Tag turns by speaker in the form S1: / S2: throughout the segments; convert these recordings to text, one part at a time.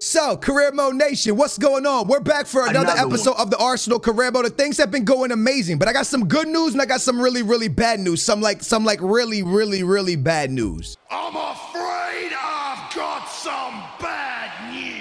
S1: So, Career Mode Nation, what's going on? We're back for another episode of the Arsenal Career Mode. Things have been going amazing, but I got some good news and I got some really, really bad news. Some really, really, really bad news.
S2: I'm afraid I've got some bad news.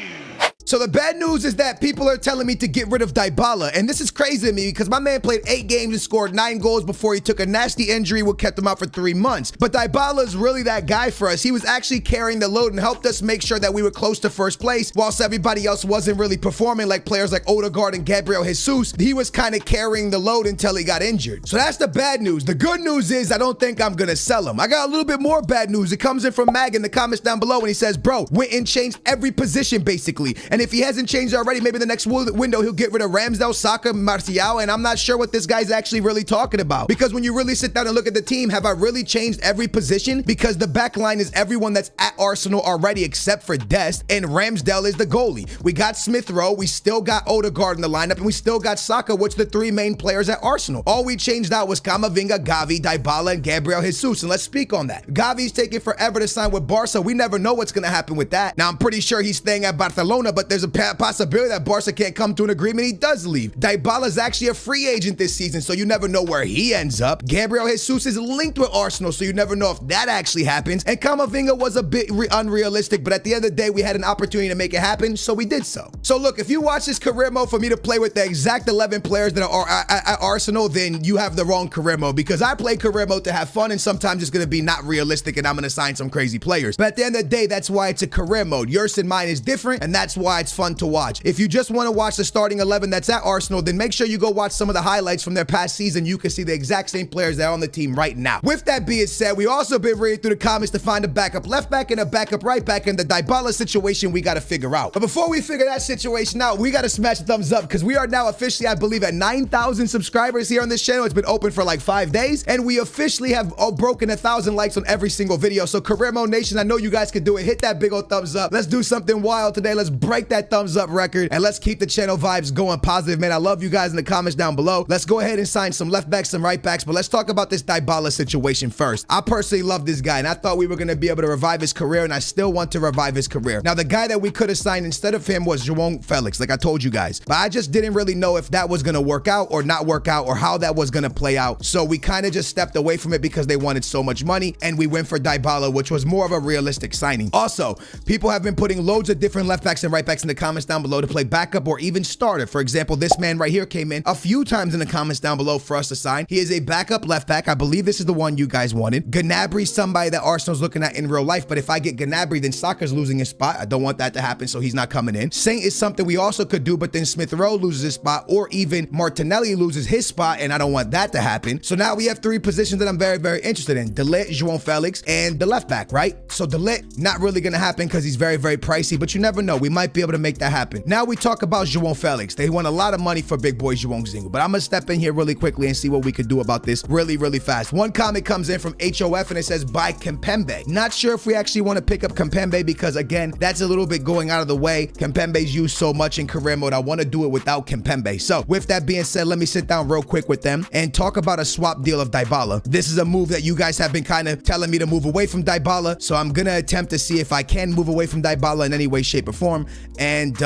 S1: So the bad news is that people are telling me to get rid of Dybala, and this is crazy to me because my man played 8 games and scored 9 goals before he took a nasty injury what kept him out for 3 months. But Dybala is really that guy for us. He was actually carrying the load and helped us make sure that we were close to first place, whilst everybody else wasn't really performing, like players like Odegaard and Gabriel Jesus. He was kind of carrying the load until he got injured. So that's the bad news. The good news is I don't think I'm going to sell him. I got a little bit more bad news. It comes in from Mag in the comments down below, and he says, bro, went and changed every position basically. And if he hasn't changed already, maybe the next window he'll get rid of Ramsdale, Saka, Martial, and I'm not sure what this guy's actually really talking about. Because when you really sit down and look at the team, have I really changed every position? Because the back line is everyone that's at Arsenal already except for Dest, and Ramsdale is the goalie. We got Smith Rowe, we still got Odegaard in the lineup, and we still got Saka, which are the 3 main players at Arsenal. All we changed out was Camavinga, Gavi, Dybala, and Gabriel Jesus, and let's speak on that. Gavi's taking forever to sign with Barca. We never know what's going to happen with that. Now, I'm pretty sure he's staying at Barcelona, but there's a possibility that Barca can't come to an agreement. He does leave. Dybala's actually a free agent this season, so you never know where he ends up. Gabriel Jesus is linked with Arsenal, so you never know if that actually happens. And Camavinga was a bit unrealistic, but at the end of the day, we had an opportunity to make it happen, so we did so. So look, if you watch this career mode for me to play with the exact 11 players that are at Arsenal, then you have the wrong career mode, because I play career mode to have fun, and sometimes it's going to be not realistic, and I'm going to sign some crazy players. But at the end of the day, that's why it's a career mode. Yours and mine is different, and that's why it's fun to watch. If you just want to watch the starting 11 that's at Arsenal, then make sure you go watch some of the highlights from their past season. You can see the exact same players that are on the team right now. With that being said, we also been reading through the comments to find a backup left back and a backup right back, and the Dybala situation we got to figure out. But before we figure that situation out, we got to smash the thumbs up, because we are now officially, I believe, at 9,000 subscribers here on this channel. It's been open for like 5 days, and we officially have broken 1,000 likes on every single video. So Career Mode Nation, I know you guys can do it. Hit that big old thumbs up. Let's do something wild today. Let's break that thumbs up record, and let's keep the channel vibes going positive, man. I love you guys in the comments down below. Let's go ahead and sign some left backs, some right backs, but let's talk about this Dybala situation first. I personally love this guy, and I thought we were going to be able to revive his career, and I still want to revive his career. Now, the guy that we could have signed instead of him was João Felix, like I told you guys, but I just didn't really know if that was going to work out or not work out, or how that was going to play out. So we kind of just stepped away from it because they wanted so much money, and we went for Dybala, which was more of a realistic signing. Also, people have been putting loads of different left backs and right backs in the comments down below to play backup or even starter. For example, this man right here came in a few times in the comments down below for us to sign. He is a backup left back. I believe this is the one you guys wanted. Gnabry's somebody that Arsenal's looking at in real life, but if I get Gnabry, then Saka's losing his spot. I don't want that to happen, so he's not coming in. Saint is something we also could do, but then Smith Rowe loses his spot, or even Martinelli loses his spot, and I don't want that to happen. So now we have 3 positions that I'm very, very interested in. De Ligt, João Felix, and the left back, right? So De Ligt, not really going to happen because he's very, very pricey, but you never know. We might be able to make that happen. Now we talk about João Felix. They want a lot of money for big boy João Zingle, but I'm gonna step in here really quickly and see what we could do about this really, really fast. One comment comes in from HOF, and it says buy Kimpembe. Not sure if we actually want to pick up Kimpembe, because again, that's a little bit going out of the way. Kimpembe's used so much in career mode. I want to do it without Kimpembe. So with that being said, let me sit down real quick with them and talk about a swap deal of Dybala. This is a move that you guys have been kind of telling me to move away from Dybala, so I'm gonna attempt to see if I can move away from Dybala in any way, shape, or form. And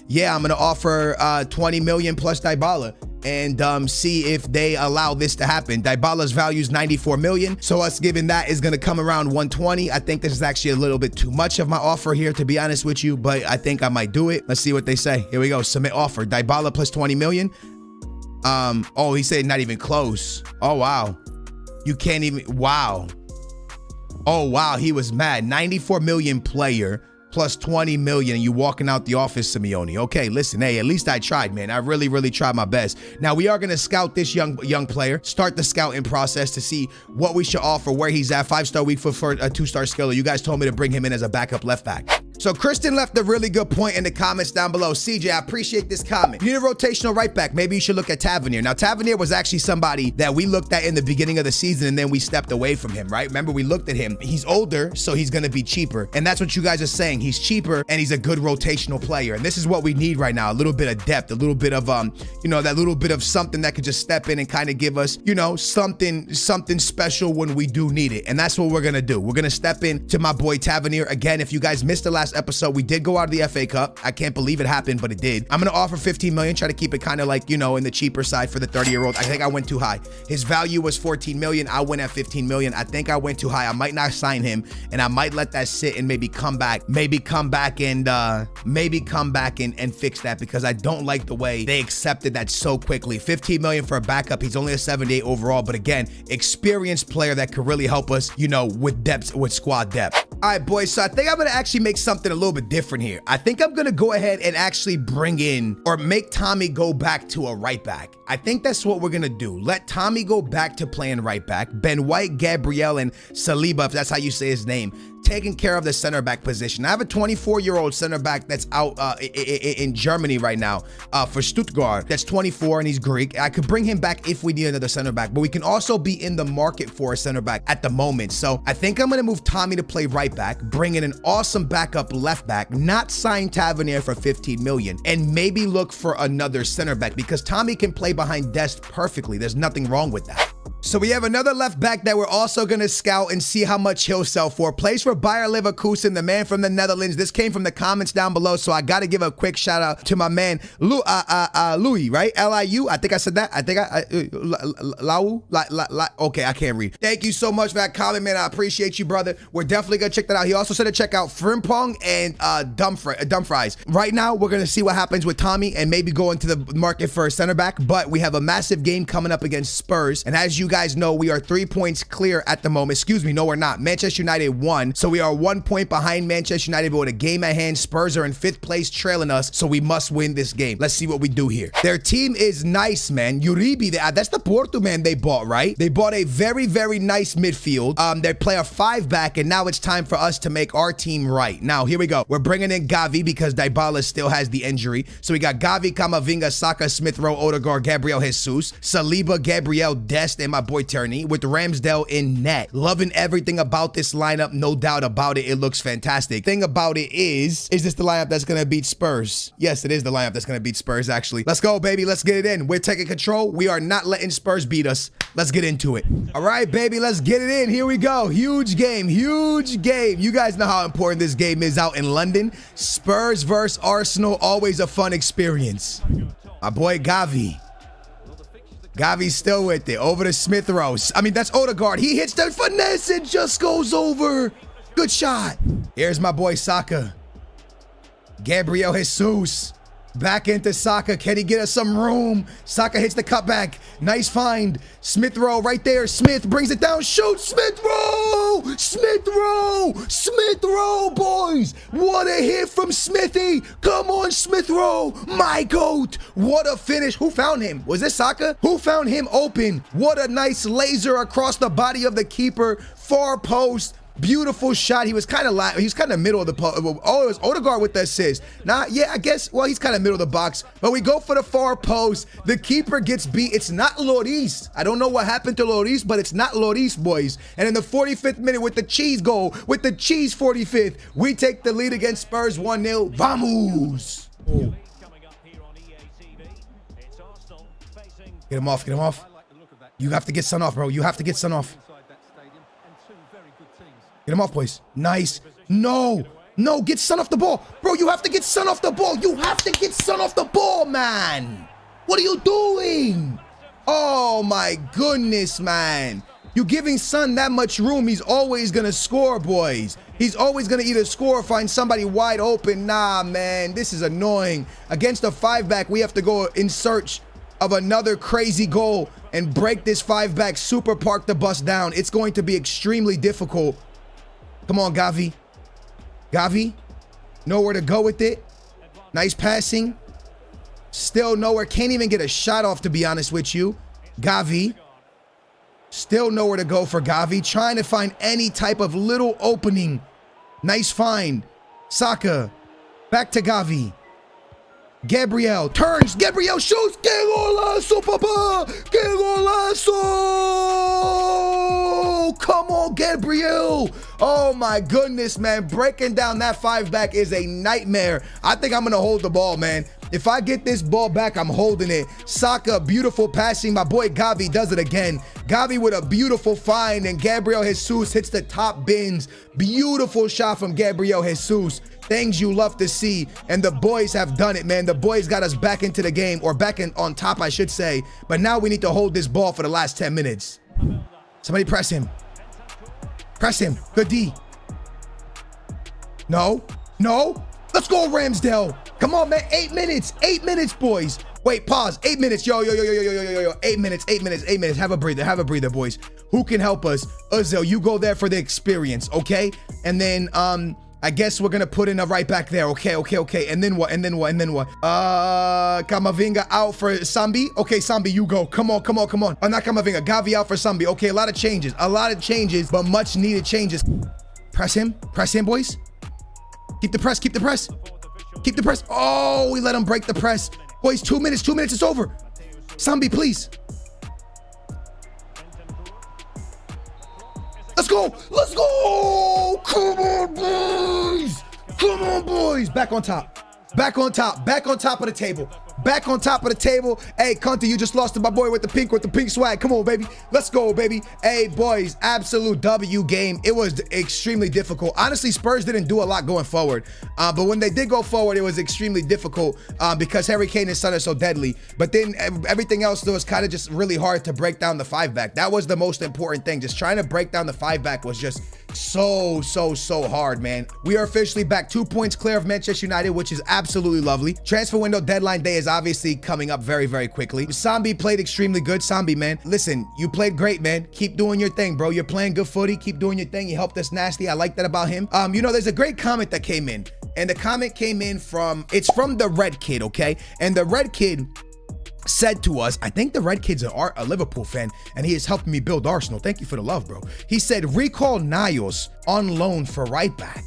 S1: yeah, I'm gonna offer 20 million plus Dybala, and see if they allow this to happen. Dybala's value is 94 million, so us giving that is going to come around 120. I think this is actually a little bit too much of my offer here, to be honest with you, but I think I might do it. Let's see what they say. Here we go. Submit offer. Dybala plus 20 million. Oh, he said not even close. Oh, wow. You can't even, wow. Oh, wow. He was mad. 94 million player plus 20 million, and you walking out the office, Simeone. Okay, listen, hey, at least I tried, man. I really, really tried my best. Now, we are going to scout this young player, start the scouting process to see what we should offer, where he's at. 5-star weak foot for a 2-star skiller. You guys told me to bring him in as a backup left back. So Kristen left a really good point in the comments down below. CJ, I appreciate this comment. You need a rotational right back. Maybe you should look at Tavernier. Now, Tavernier was actually somebody that we looked at in the beginning of the season, and then we stepped away from him, right? Remember, we looked at him. He's older, so he's going to be cheaper. And that's what you guys are saying. He's cheaper, and he's a good rotational player. And this is what we need right now. A little bit of depth, a little bit of, you know, that little bit of something that could just step in and kind of give us, you know, something special when we do need it. And that's what we're going to do. We're going to step in to my boy Tavernier. Again, if you guys missed the last last episode, we did go out of the FA Cup. I can't believe it happened, but it did. I'm going to offer 15 million, try to keep it kind of like, you know, in the cheaper side for the 30-year-old. I think I went too high. His value was 14 million. I went at 15 million. I think I went too high. I might not sign him, and I might let that sit and maybe come back and fix that, because I don't like the way they accepted that so quickly. 15 million for a backup. He's only a 78 overall, but again, experienced player that could really help us, you know, with depth, with squad depth. All right, boys, so I think I'm going to actually make something a little bit different here. I think I'm going to go ahead and actually bring in, or make Tommy go back to a right back. I think that's what we're going to do. Let Tommy go back to playing right back. Ben White, Gabriel, and Saliba, if that's how you say his name, taking care of the center back position. I have a 24-year-old center back that's out in Germany right now for Stuttgart. That's 24 and he's Greek. I could bring him back if we need another center back, but we can also be in the market for a center back at the moment. So I think I'm going to move Tommy to play right back, bring in an awesome backup left back, not sign Tavernier for 15 million, and maybe look for another center back, because Tommy can play behind Dest perfectly. There's nothing wrong with that. So we have another left back that we're also going to scout and see how much he'll sell for. Plays for Bayer Leverkusen, the man from the Netherlands. This came from the comments down below, so I got to give a quick shout out to my man, Louis, right? L-I-U. I think I said that. I think okay, I can't read. Thank you so much for that comment, man. I appreciate you, brother. We're definitely going to check that out. He also said to check out Frimpong and Dumfries. Right now, we're going to see what happens with Tommy and maybe go into the market for a center back, but we have a massive game coming up against Spurs, and as you guys know, we are 3 points clear at the moment. Excuse me, no, we're not. Manchester United won, so we are 1 point behind Manchester United, but with a game at hand. Spurs are in 5th place trailing us, so we must win this game. Let's see what we do here. Their team is nice, man. Uribe, that's the Porto man they bought, right? They bought a very, very nice midfield. They play a 5-back, and now it's time for us to make our team right. Now, here we go. We're bringing in Gavi because Dybala still has the injury. So we got Gavi, Camavinga, Saka, Smith Rowe, Odegaard, Gabriel Jesus, Saliba, Gabriel, Dest, and my boy Tierney, with Ramsdale in net. Loving everything about this lineup, no doubt about it. It looks fantastic. Thing about it is this the lineup that's going to beat Spurs? Yes, it is the lineup that's going to beat Spurs, actually. Let's go, baby. Let's get it in. We're taking control. We are not letting Spurs beat us. Let's get into it. All right, baby. Let's get it in. Here we go. Huge game. Huge game. You guys know how important this game is out in London. Spurs versus Arsenal. Always a fun experience. My boy Gavi. Gavi's still with it. Over to Smith Rowe. I mean, that's Odegaard. He hits the finesse and just goes over. Good shot. Here's my boy Saka. Gabriel Jesus. Back into Saka. Can he get us some room? Saka hits the cutback. Nice find. Smith Rowe right there. Smith brings it down. Shoot. Smith Rowe. Smith Rowe. Smith Rowe, boys. What a hit from Smithy. Come on, Smith Rowe. My goat. What a finish. Who found him? Was this Saka? Who found him open? What a nice laser across the body of the keeper. Far post. Beautiful shot. He was kind of middle of the post. Oh, it was Odegaard with the assist. Yeah, I guess, well, he's kind of middle of the box, but we go for the far post. The keeper gets beat. It's not Lloris. I don't know what happened to Lloris, but it's not Lloris, boys. And in the 45th minute with the cheese goal, with the cheese 45th, we take the lead against Spurs 1-0. Vamos! Oh. Get him off, get him off. You have to get Son off, bro. You have to get Son off. Get him off, boys. Nice. No. No, get Son off the ball. Bro, you have to get Son off the ball. You have to get Son off the ball, man. What are you doing? Oh, my goodness, man. You're giving Son that much room. He's always going to score, boys. He's always going to either score or find somebody wide open. Nah, man. This is annoying. Against a 5-back, we have to go in search of another crazy goal and break this 5-back, super park the bus down. It's going to be extremely difficult. Come on, Gavi. Gavi. Nowhere to go with it. Nice passing. Still nowhere. Can't even get a shot off, to be honest with you. Gavi. Still nowhere to go for Gavi. Trying to find any type of little opening. Nice find. Saka. Back to Gavi. Gabriel turns. Gabriel shoots. Que golazo, papa. Que golazo. Come on, Gabriel. Oh, my goodness, man. Breaking down that 5-back is a nightmare. I think I'm going to hold the ball, man. If I get this ball back, I'm holding it. Saka, beautiful passing. My boy Gavi does it again. Gavi with a beautiful find, and Gabriel Jesus hits the top bins. Beautiful shot from Gabriel Jesus. things you love to see, and the boys have done it, man. The boys got us back into the game, or back in on top, I should say. But now we need to hold this ball for the last 10 minutes. Somebody press him. Press him. Good D. No. No. Let's go, Ramsdale. Come on, man. 8 minutes. 8 minutes, boys. Wait, pause. 8 minutes. Yo. 8 minutes. 8 minutes. 8 minutes. Have a breather. Have a breather, boys. Who can help us? Ozil, you go there for the experience, okay? And then, I guess we're gonna put in a right back there. Okay. And then what? Camavinga out for Sambi. Okay, Sambi, you go. Come on. Oh, not Camavinga. Gavi out for Sambi. Okay, a lot of changes, but much needed changes. Press him, boys. Keep the press. Oh, we let him break the press. Boys, 2 minutes, it's over. Sambi, please. Let's go. Come on, boys. Back on top of the table. Hey, Conte, you just lost to my boy with the pink swag. Come on, baby. Let's go, baby. Hey, boys, absolute W game. It was extremely difficult. Honestly, Spurs didn't do a lot going forward. But when they did go forward, it was extremely difficult because Harry Kane and Son are so deadly. But then everything else was kind of just really hard to break down the 5-back. That was the most important thing. Just trying to break down the 5-back was just so hard, man. We are officially back 2 points clear of Manchester United, which is absolutely lovely. Transfer window deadline day is obviously coming up very quickly. Sambi played extremely good. Sambi, man, listen, you played great, man. Keep doing your thing, bro. You're playing good footy. Keep doing your thing. You helped us nasty. I like that about him. You know, there's a great comment that came in, and the comment came in from the Red Kid, okay? And the Red Kid said to us, I think the Red Kid's a Liverpool fan, and he has helped me build Arsenal. Thank you for the love, bro. He said, recall Niles on loan for right back.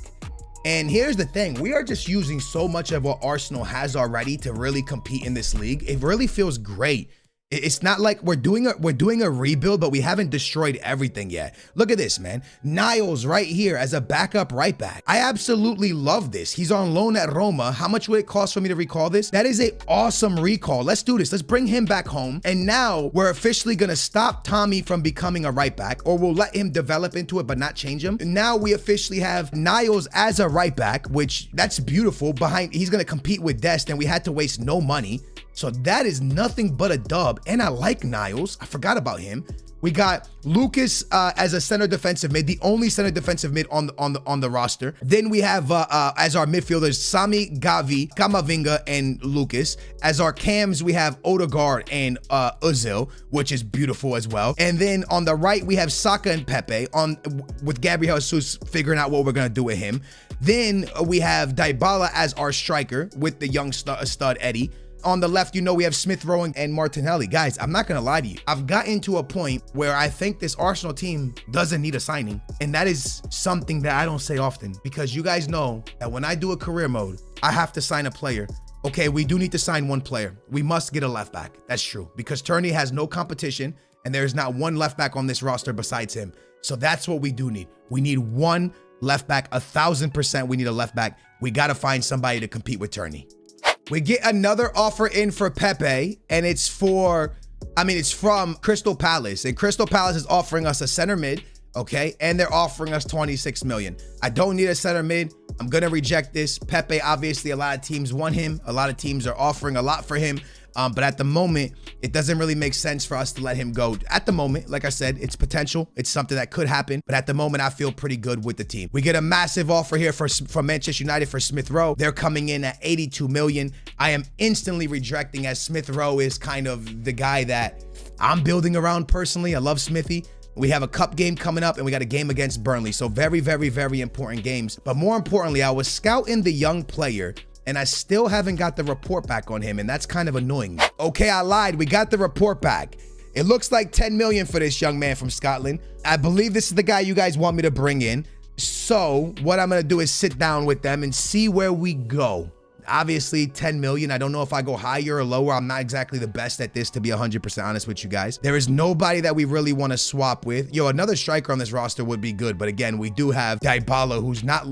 S1: And here's the thing, we are just using so much of what Arsenal has already to really compete in this league. It really feels great. It's not like we're doing a rebuild, but we haven't destroyed everything yet. Look at this, man. Niles right here as a backup right back. I absolutely love this. He's on loan at Roma. How much would it cost for me to recall this? That is an awesome recall. Let's do this. Let's bring him back home. And now we're officially going to stop Tommy from becoming a right back, or we'll let him develop into it, but not change him. Now we officially have Niles as a right back, which that's beautiful. He's going to compete with Dest, and we had to waste no money. So that is nothing but a dub. And I like Niles. I forgot about him. We got Lucas as a center defensive mid, the only center defensive mid on the roster. Then we have as our midfielders, Sami, Gavi, Camavinga, and Lucas. As our cams, we have Odegaard and Ozil, which is beautiful as well. And then on the right, we have Saka and Pepe with Gabriel Jesus figuring out what we're gonna do with him. Then we have Dybala as our striker with the young stud Eddie. On the left, you know, we have Smith Rowe and Martinelli. Guys, I'm not gonna lie to you. I've gotten to a point where I think this Arsenal team doesn't need a signing. And that is something that I don't say often, because you guys know that when I do a career mode, I have to sign a player. Okay, we do need to sign one player. We must get a left back. That's true, because Turney has no competition and there's not one left back on this roster besides him. So that's what we do need. We need one left back, 1000%. We need a left back. We gotta find somebody to compete with Turney. We get another offer in for Pepe, and it's from Crystal Palace. And Crystal Palace is offering us a center mid, okay? And they're offering us 26 million. I don't need a center mid. I'm gonna reject this. Pepe, obviously, a lot of teams want him. A lot of teams are offering a lot for him. But at the moment, it doesn't really make sense for us to let him go. At the moment, like I said, it's potential. It's something that could happen. But at the moment, I feel pretty good with the team. We get a massive offer here from Manchester United for Smith Rowe. They're coming in at 82 million. I am instantly rejecting, as Smith Rowe is kind of the guy that I'm building around personally. I love Smithy. We have a cup game coming up, and we got a game against Burnley. So very important games. But more importantly, I was scouting the young player, and I still haven't got the report back on him, and that's kind of annoying. Okay, I lied. We got the report back. It looks like 10 million for this young man from Scotland. I believe this is the guy you guys want me to bring in. So what I'm gonna do is sit down with them and see where we go. Obviously 10 million. I don't know if I go higher or lower. I'm not exactly the best at this, to be 100% honest with you guys. There is nobody that we really want to swap with. Yo, another striker on this roster would be good. But again, we do have Dybala, who's not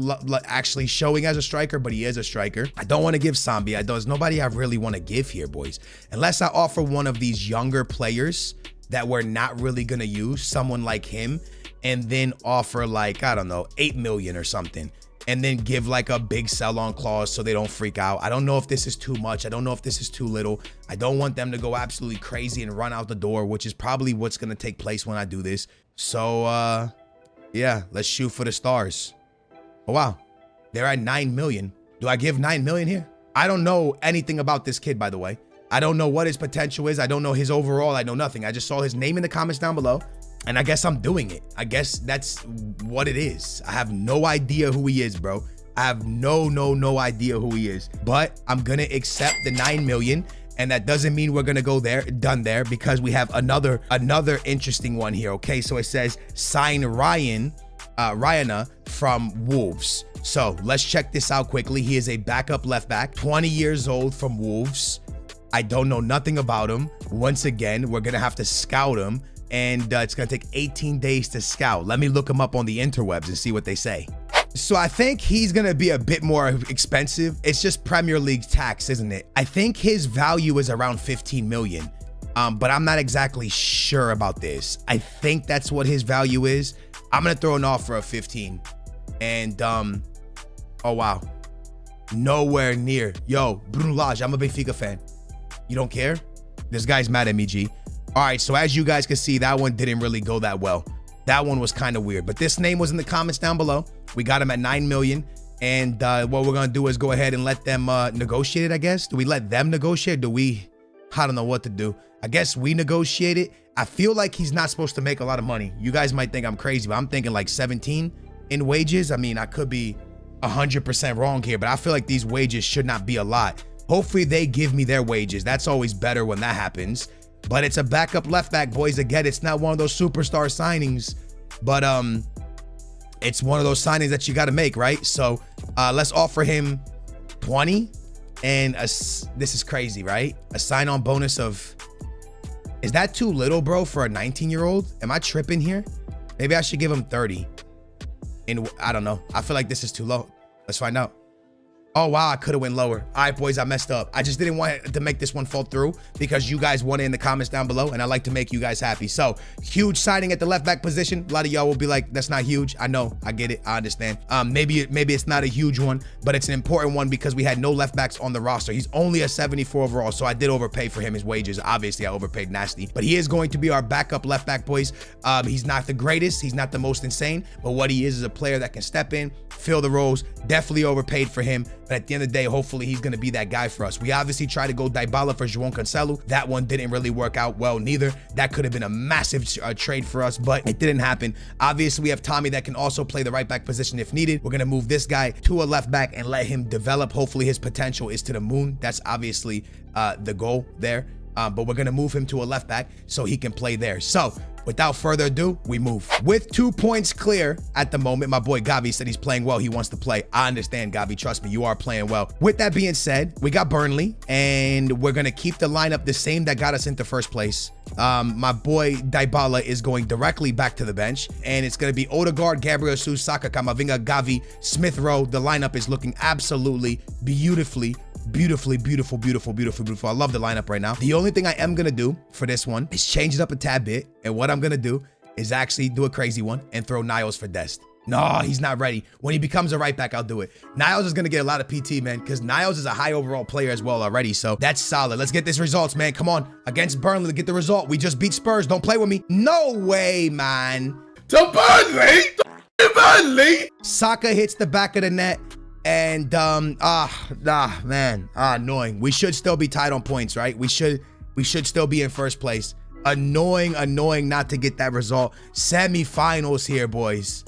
S1: actually showing as a striker, but he is a striker. I don't want to give Sambi. There's nobody I really want to give here, boys. Unless I offer one of these younger players that we're not really going to use, someone like him, and then offer like, I don't know, 8 million or something. and then give like a big sell-on clause so they don't freak out. I don't know if this is too much. I don't know if this is too little. I don't want them to go absolutely crazy and run out the door, which is probably what's going to take place when I do this. So, yeah, let's shoot for the stars. Oh, wow. They're at 9 million. Do I give 9 million here? I don't know anything about this kid, by the way. I don't know what his potential is. I don't know his overall. I know nothing. I just saw his name in the comments down below. And I guess I'm doing it. I guess that's what it is. I have no idea who he is, bro. I have no idea who he is. But I'm going to accept the 9 million. And that doesn't mean we're going to go there, done there, because we have another interesting one here. Okay, so it says sign Ryana from Wolves. So let's check this out quickly. He is a backup left back, 20 years old, from Wolves. I don't know nothing about him. Once again, we're going to have to scout him. And it's going to take 18 days to scout. Let me look him up on the interwebs and see what they say. So I think he's going to be a bit more expensive. It's just Premier League tax, isn't it? I think his value is around 15 million. But I'm not exactly sure about this. I think that's what his value is. I'm going to throw an offer of 15. And, oh, wow. Nowhere near. Yo, Bruno Lage, I'm a Benfica fan. You don't care? This guy's mad at me, G. All right, so as you guys can see, that one didn't really go that well. That one was kind of weird, but this name was in the comments down below. We got him at 9 million. And what we're going to do is go ahead and let them negotiate it, I guess. Do we let them negotiate? I don't know what to do. I guess we negotiate it. I feel like he's not supposed to make a lot of money. You guys might think I'm crazy, but I'm thinking like 17 in wages. I mean, I could be 100% wrong here, but I feel like these wages should not be a lot. Hopefully they give me their wages. That's always better when that happens. But it's a backup left back, boys. Again, it's not one of those superstar signings, but it's one of those signings that you got to make, right? So let's offer him 20, and this is crazy, right? A sign-on bonus of, is that too little, bro, for a 19-year-old? Am I tripping here? Maybe I should give him 30. And I don't know. I feel like this is too low. Let's find out. Oh, wow, I could have went lower. All right, boys, I messed up. I just didn't want to make this one fall through because you guys want it in the comments down below, and I like to make you guys happy. So, huge signing at the left back position. A lot of y'all will be like, that's not huge. I know. I get it. I understand. Maybe it's not a huge one, but it's an important one because we had no left backs on the roster. He's only a 74 overall, so I did overpay for him, his wages. Obviously, I overpaid nasty, but he is going to be our backup left back, boys. He's not the greatest. He's not the most insane, but what he is a player that can step in, fill the roles. Definitely overpaid for him. But at the end of the day, hopefully he's going to be that guy for us. We obviously tried to go Dybala for João Cancelo. That one didn't really work out well neither. That could have been a massive trade for us, but it didn't happen. Obviously, we have Tommy that can also play the right back position if needed. We're going to move this guy to a left back and let him develop. Hopefully his potential is to the moon. That's obviously the goal there. But we're going to move him to a left back so he can play there. So without further ado, we move. With 2 points clear at the moment, my boy Gavi said he's playing well. He wants to play. I understand, Gavi. Trust me, you are playing well. With that being said, we got Burnley, and we're going to keep the lineup the same that got us into first place. My boy Dybala is going directly back to the bench, and it's going to be Odegaard, Gabriel Jesus, Saka, Camavinga, Gavi, Smith Rowe. The lineup is looking absolutely beautiful. I love the lineup right now. The only thing I am gonna do for this one is change it up a tad bit, and what I'm gonna do is actually do a crazy one and throw Niles for Dest. No, he's not ready. When he becomes a right back, I'll do it. Niles is gonna get a lot of PT, man, because Niles is a high overall player as well already, so that's solid. Let's get this results, man. Come on, against Burnley to get the result. We just beat Spurs. Don't play with me. No way, man.
S2: To Burnley? To Burnley?
S1: Saka hits the back of the net. And annoying. We should still be tied on points, right? We should still be in first place. Annoying not to get that result. Semi-finals here, boys.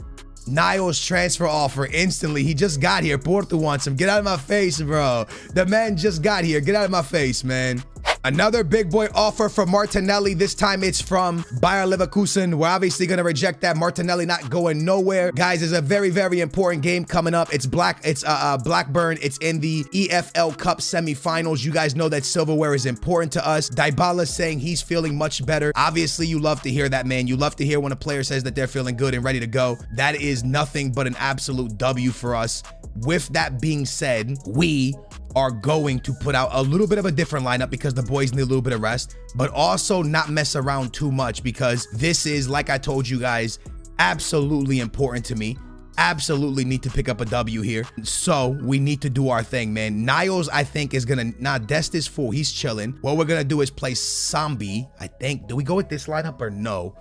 S1: Niles transfer offer instantly. He just got here. Porto wants him. Get out of my face, bro. The man just got here. Get out of my face, man. Another big boy offer from Martinelli. This time it's from Bayer Leverkusen. We're obviously going to reject that. Martinelli not going nowhere. Guys, there's a very important game coming up. It's Blackburn. It's in the EFL Cup semifinals. You guys know that silverware is important to us. Dybala saying he's feeling much better. Obviously, you love to hear that, man. You love to hear when a player says that they're feeling good and ready to go. That is nothing but an absolute W for us. With that being said, we are going to put out a little bit of a different lineup because the boys need a little bit of rest, but also not mess around too much because this is, like I told you guys, absolutely important to me. absolutely need to pick up a W here. So we need to do our thing, man. Niles, I think, is gonna, nah, Dest is full. He's chilling. What we're gonna do is play Sambi, I think. Do we go with this lineup or no?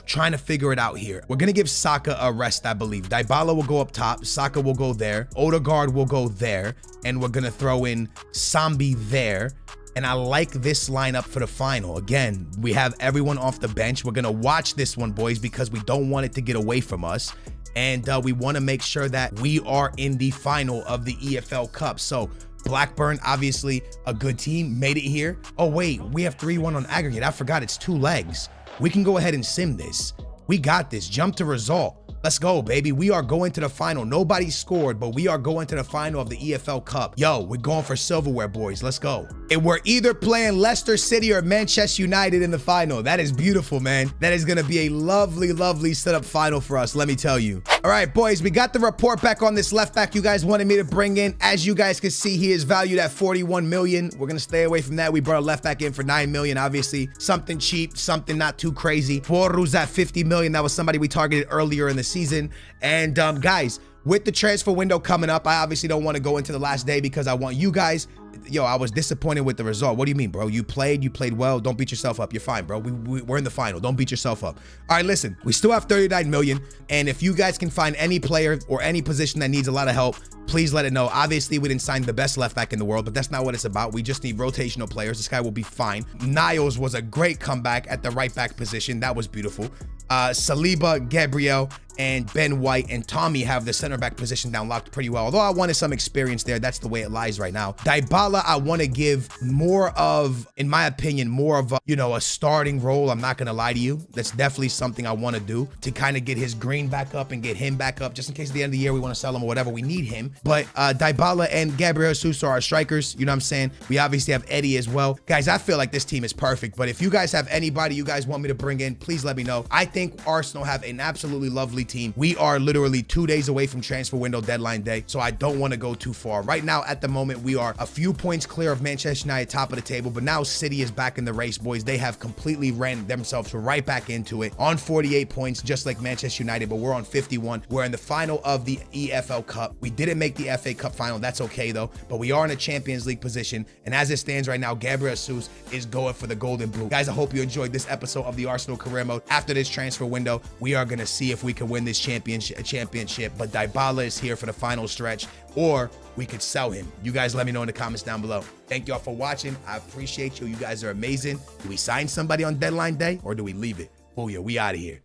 S1: Trying to figure it out here. We're gonna give Saka a rest, I believe. Dybala will go up top. Saka will go there. Odegaard will go there. And we're gonna throw in Sambi there. And I like this lineup for the final. Again, we have everyone off the bench. We're gonna watch this one, boys, because we don't want it to get away from us. And we want to make sure that we are in the final of the EFL Cup. So Blackburn, obviously a good team, made it here. Oh wait, we have 3-1 on aggregate. I forgot it's 2 legs. We can go ahead and sim this. We got this. Jump to result. Let's go, baby. We are going to the final. Nobody scored, but we are going to the final of the EFL Cup. Yo, we're going for silverware, boys. Let's go. And we're either playing Leicester City or Manchester United in the final. That is beautiful, man. That is going to be a lovely, lovely setup final for us, let me tell you. All right, boys, we got the report back on this left back you guys wanted me to bring in. As you guys can see, he is valued at 41 million. We're going to stay away from that. We brought a left back in for 9 million, obviously. Something cheap, something not too crazy. Boru's at 50 million. That was somebody we targeted earlier in the season. And guys, with the transfer window coming up, I obviously don't want to go into the last day because I want you guys. Yo, I was disappointed with the result. What do you mean, bro? You played well. Don't beat yourself up. You're fine, bro. We're in the final. Don't beat yourself up. All right, listen, we still have 39 million. And if you guys can find any player or any position that needs a lot of help, please let it know. Obviously, we didn't sign the best left back in the world, but that's not what it's about. We just need rotational players. This guy will be fine. Niles was a great comeback at the right back position. That was beautiful. Saliba, Gabriel, and Ben White and Tommy have the center back position down locked pretty well. Although I wanted some experience there, that's the way it lies right now. Dybala, I want to give more of, in my opinion, more of a, you know, a starting role. I'm not going to lie to you. That's definitely something I want to do to kind of get his green back up and get him back up just in case at the end of the year we want to sell him or whatever. We need him. But Dybala and Gabriel Jesus are our strikers. You know what I'm saying? We obviously have Eddie as well. Guys, I feel like this team is perfect. But if you guys have anybody you guys want me to bring in, please let me know. I think Arsenal have an absolutely lovely team. We are literally 2 days away from transfer window deadline day, so I don't want to go too far. Right now, at the moment, we are a few points clear of Manchester United, top of the table, but now City is back in the race, boys. They have completely ran themselves right back into it on 48 points, just like Manchester United, but we're on 51. We're in the final of the EFL Cup. We didn't make the FA Cup final. That's okay, though, but we are in a Champions League position, and as it stands right now, Gabriel Jesus is going for the golden boot. Guys, I hope you enjoyed this episode of the Arsenal Career Mode. After this transfer window, we are going to see if we can win this championship, but Dybala is here for the final stretch, or we could sell him. You guys let me know in the comments down below. Thank y'all for watching. I appreciate you. You guys are amazing. Do we sign somebody on deadline day or do we leave it? Oh yeah, we out of here.